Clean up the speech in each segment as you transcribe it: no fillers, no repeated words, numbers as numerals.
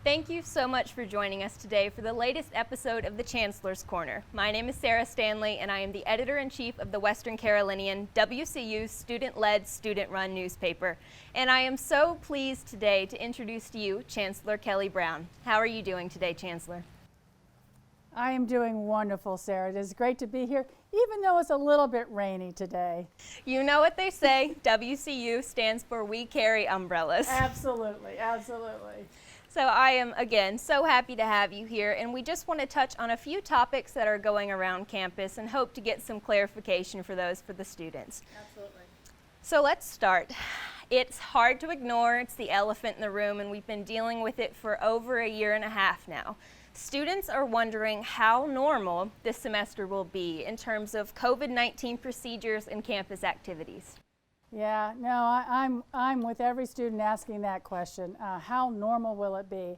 Thank you so much for joining us today for the latest episode of the Chancellor's Corner. My name is Sara Stanley, and I am the editor-in-chief of the Western Carolinian, WCU student-led, student-run newspaper. And I am so pleased today to introduce to you Chancellor Kelli Brown. How are you doing today, Chancellor? I am doing wonderful, Sarah. It is great to be here, even though it's a little bit rainy today. You know what they say, WCU stands for We Carry Umbrellas. Absolutely, absolutely. So I am, again, so happy to have you here, and we just want to touch on a few topics that are going around campus and hope to get some clarification for those for the students. Absolutely. So let's start. It's hard to ignore. It's the elephant in the room, and we've been dealing with it for over a year and a half now. Students are wondering how normal this semester will be in terms of COVID-19 procedures and campus activities. Yeah, no, I'm with every student asking that question. How normal will it be?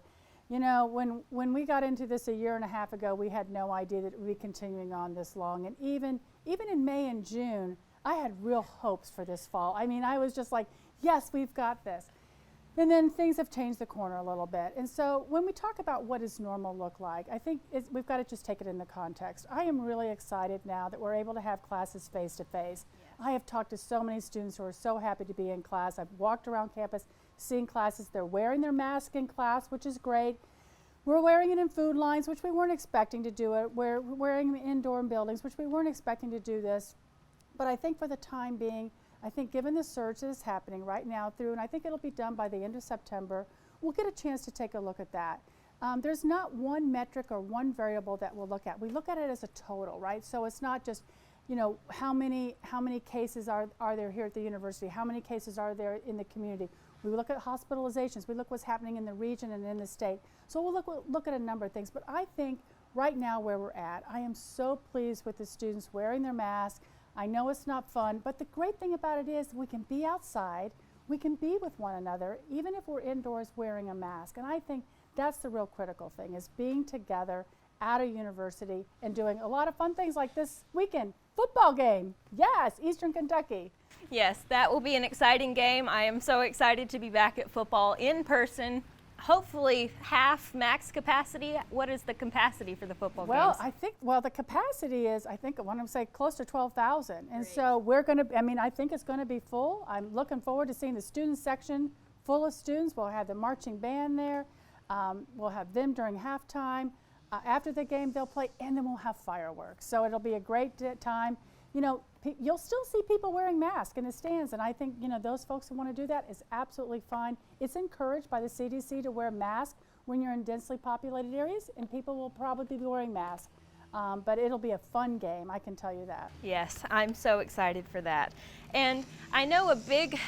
You know, when we got into this a year and a half ago, we had no idea that it would be continuing on this long. And even in May and June, I had real hopes for this fall. I mean, I was just like, yes, we've got this. And then things have changed the corner a little bit. And so when we talk about what does normal look like, I think we've got to just take it in the context. I am really excited now that we're able to have classes face to face. I have talked to so many students who are so happy to be in class. I've walked around campus, seen classes. They're wearing their mask in class, which is great. We're wearing it in food lines, which we weren't expecting to do it. We're wearing it indoor in buildings, which we weren't expecting to do this. But I think for the time being, I think given the surge that is happening right now through, and I think it'll be done by the end of September, we'll get a chance to take a look at that. There's not one metric or one variable that we'll look at. We look at it as a total, right? So it's not just, you know, how many cases are there here at the university? How many cases are there in the community? We look at hospitalizations. We look what's happening in the region and in the state. So we'll look at a number of things. But I think right now where we're at, I am so pleased with the students wearing their masks. I know it's not fun, but the great thing about it is we can be outside, we can be with one another, even if we're indoors wearing a mask. And I think that's the real critical thing, is being together at a university and doing a lot of fun things like this weekend. Football game, yes, Eastern Kentucky. Yes, that will be an exciting game. I am so excited to be back at football in person. Hopefully half max capacity. What is the capacity for the football games? The capacity is, I want to say close to 12,000. And so we're going to, I think it's going to be full. I'm looking forward to seeing the student section full of students. We'll have the marching band there. We'll have them during halftime. After the game, they'll play, and then we'll have fireworks. So it'll be a great time. You know, you'll still see people wearing masks in the stands, and I think, you know, those folks who want to do that is absolutely fine. It's encouraged by the CDC to wear masks when you're in densely populated areas, and people will probably be wearing masks. But it'll be a fun game, I can tell you that. Yes, I'm so excited for that. And I know a big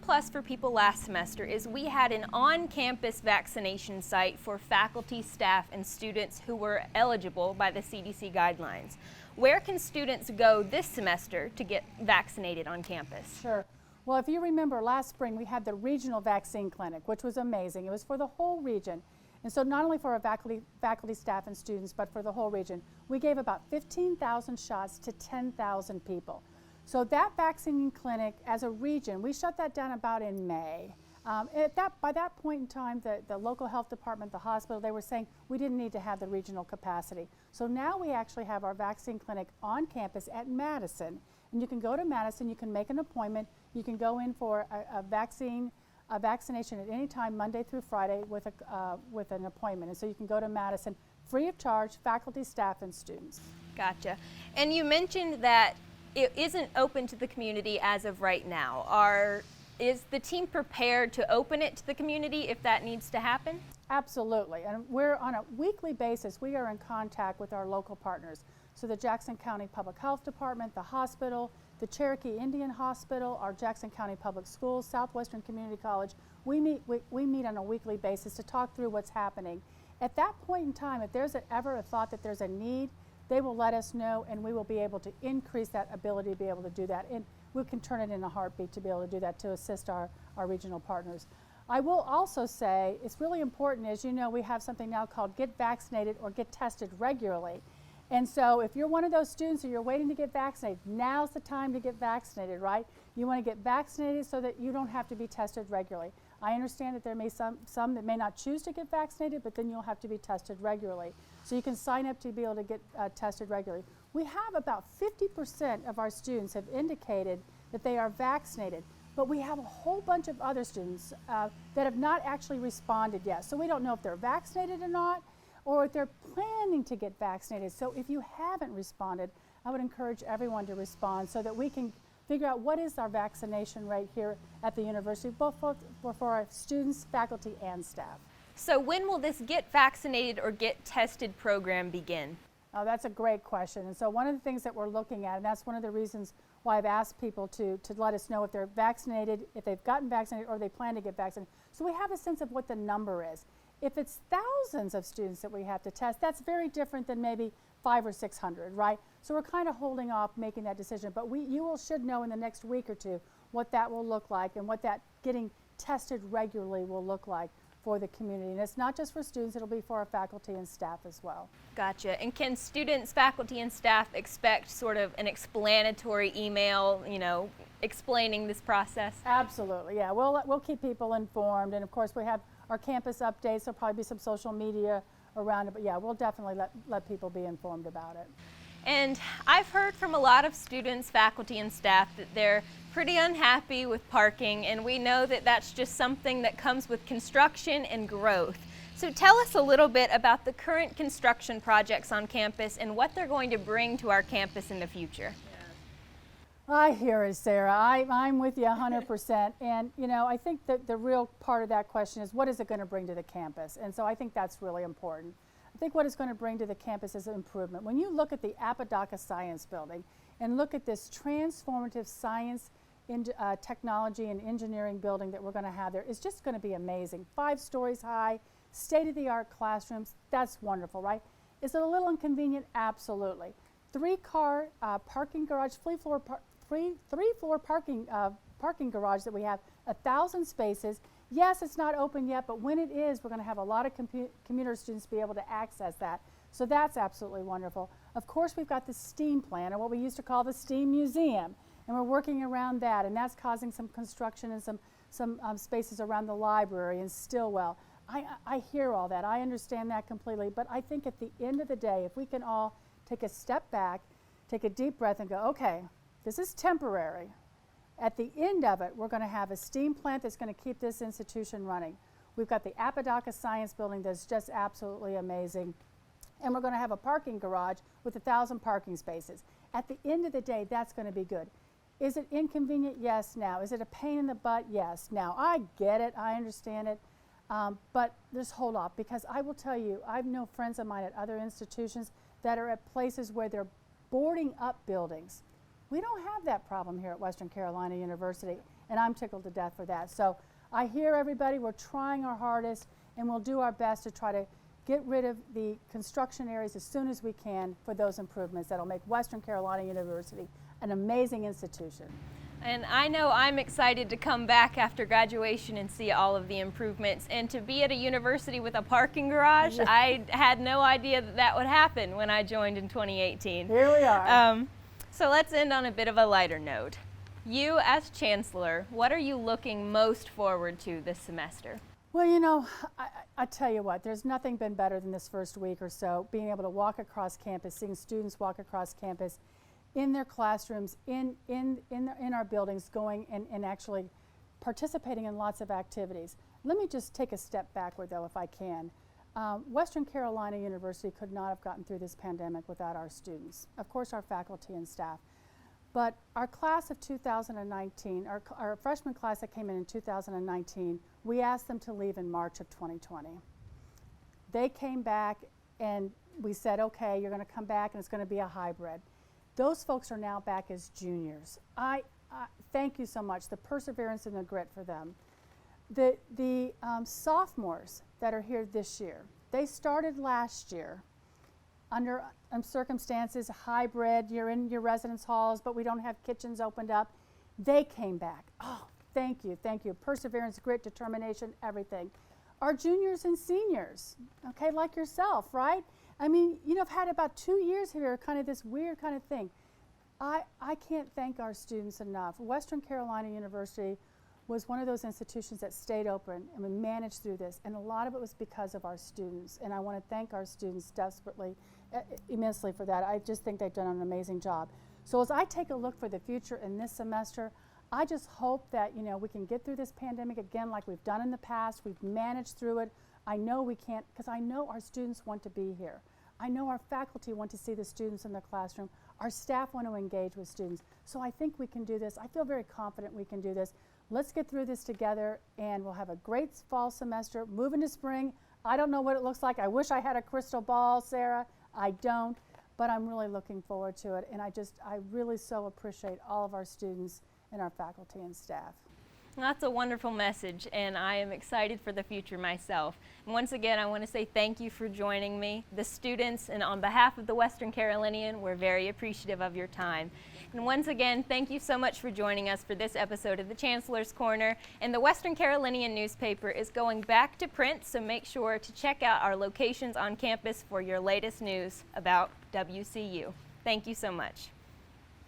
plus for people last semester is we had an on-campus vaccination site for faculty, staff, and students who were eligible by the CDC guidelines. Where can students go this semester to get vaccinated on campus? Sure. Well, if you remember last spring, we had the regional vaccine clinic, which was amazing. It was for the whole region. And so not only for our faculty, staff, and students, but for the whole region. We gave about 15,000 shots to 10,000 people. So that vaccine clinic, as a region, we shut that down about in May. By that point in time, the local health department, the hospital, they were saying we didn't need to have the regional capacity. So now we actually have our vaccine clinic on campus at Madison. And you can go to Madison, you can make an appointment, you can go in for a vaccination at any time, Monday through Friday, with an appointment. And so you can go to Madison free of charge, faculty, staff, and students. Gotcha. And you mentioned that it isn't open to the community as of right now. Is the team prepared to open it to the community if that needs to happen? Absolutely. And we're on a weekly basis, we are in contact with our local partners. So the Jackson County Public Health Department, the hospital, the Cherokee Indian Hospital, our Jackson County Public Schools, Southwestern Community College. We meet on a weekly basis to talk through what's happening. At that point in time, if there's ever a thought that there's a need, they will let us know, and we will be able to increase that ability to be able to do that. And we can turn it in a heartbeat to be able to do that to assist our regional partners. I will also say it's really important, as you know, we have something now called Get Vaccinated or Get Tested Regularly. And so if you're one of those students or you're waiting to get vaccinated, now's the time to get vaccinated, right? You want to get vaccinated so that you don't have to be tested regularly. I understand that there may some that may not choose to get vaccinated, but then you'll have to be tested regularly. So you can sign up to be able to get tested regularly. We have about 50% of our students have indicated that they are vaccinated, but we have a whole bunch of other students that have not actually responded yet. So we don't know if they're vaccinated or not, or if they're planning to get vaccinated. So if you haven't responded, I would encourage everyone to respond so that we can figure out what is our vaccination rate here at the university, both for our students, faculty, and staff. So when will this Get Vaccinated or Get Tested program begin? Oh, that's a great question. And so one of the things that we're looking at, and that's one of the reasons why I've asked people to let us know if they're vaccinated, if they've gotten vaccinated, or they plan to get vaccinated. So we have a sense of what the number is. If it's thousands of students that we have to test, that's very different than maybe 500 or 600, right? So we're kind of holding off making that decision. But you should know in the next week or two what that will look like and what that getting tested regularly will look like for the community. And it's not just for students, it'll be for our faculty and staff as well. Gotcha. And can students, faculty, and staff expect sort of an explanatory email, explaining this process? Absolutely, yeah. We'll keep people informed. And of course, we have our campus updates. There'll probably be some social media around it. But yeah, we'll definitely let people be informed about it. And I've heard from a lot of students, faculty, and staff that they're pretty unhappy with parking, and we know that that's just something that comes with construction and growth. So tell us a little bit about the current construction projects on campus and what they're going to bring to our campus in the future. I hear it, Sarah. I'm with you 100%. And I think that the real part of that question is, what is it going to bring to the campus? And so I think that's really important. I think what it's going to bring to the campus is an improvement. When you look at the Apodaca Science Building and look at this transformative science, technology and engineering building that we're going to have there, it's just going to be amazing. 5 stories high, state-of-the-art classrooms, that's wonderful, right? Is it a little inconvenient? Absolutely. 3-car parking garage, three-floor parking garage that we have, 1,000 spaces. Yes, it's not open yet, but when it is, we're going to have a lot of commuter students be able to access that. So that's absolutely wonderful. Of course, we've got the STEAM plan, or what we used to call the STEAM Museum, and we're working around that, and that's causing some construction and some spaces around the library and Stillwell. I hear all that. I understand that completely, but I think at the end of the day, if we can all take a step back, take a deep breath and go, okay, this is temporary. At the end of it, we're going to have a STEAM plant that's going to keep this institution running. We've got the Apodaca Science Building that's just absolutely amazing. And we're going to have a parking garage with 1,000 parking spaces. At the end of the day, that's going to be good. Is it inconvenient? Yes, now. Is it a pain in the butt? Yes, now. I get it. I understand it. But just hold off, because I will tell you, I know friends of mine at other institutions that are at places where they're boarding up buildings. We don't have that problem here at Western Carolina University, and I'm tickled to death for that. So I hear everybody. We're trying our hardest, and we'll do our best to try to get rid of the construction areas as soon as we can for those improvements that'll make Western Carolina University an amazing institution. And I know I'm excited to come back after graduation and see all of the improvements. And to be at a university with a parking garage, yeah. I had no idea that that would happen when I joined in 2018. Here we are. So let's end on a bit of a lighter note. You, as Chancellor, what are you looking most forward to this semester? Well, I tell you what, there's nothing been better than this first week or so, being able to walk across campus, seeing students walk across campus in their classrooms, in our buildings, going and actually participating in lots of activities. Let me just take a step backward, though, if I can. Western Carolina University could not have gotten through this pandemic without our students, of course our faculty and staff. But our class of 2019, our freshman class that came in 2019, we asked them to leave in March of 2020. They came back and we said, okay, you're going to come back and it's going to be a hybrid. Those folks are now back as juniors. I thank you so much, the perseverance and the grit for them. The sophomores that are here this year, they started last year under circumstances, hybrid, you're in your residence halls, but we don't have kitchens opened up. They came back. Oh, thank you, perseverance, grit, determination, everything. Our juniors and seniors, okay, like yourself, right? I mean, I've had about 2 years here, kind of this weird kind of thing. I can't thank our students enough. Western Carolina University was one of those institutions that stayed open and we managed through this, and a lot of it was because of our students, and I want to thank our students desperately, immensely for that. I just think they've done an amazing job. So as I take a look for the future in this semester, I just hope that, you know, we can get through this pandemic again like we've done in the past. We've managed through it. I know we can't, because I know our students want to be here. I know our faculty want to see the students in the classroom. Our staff want to engage with students. So I think we can do this. I feel very confident we can do this. Let's get through this together, and we'll have a great fall semester. Move into spring. I don't know what it looks like. I wish I had a crystal ball, Sarah. I don't, but I'm really looking forward to it. And I really so appreciate all of our students and our faculty and staff. That's a wonderful message, and I am excited for the future myself. And once again, I want to say thank you for joining me. The students, and on behalf of the Western Carolinian, we're very appreciative of your time. And once again, thank you so much for joining us for this episode of the Chancellor's Corner. And the Western Carolinian newspaper is going back to print, so make sure to check out our locations on campus for your latest news about WCU. Thank you so much.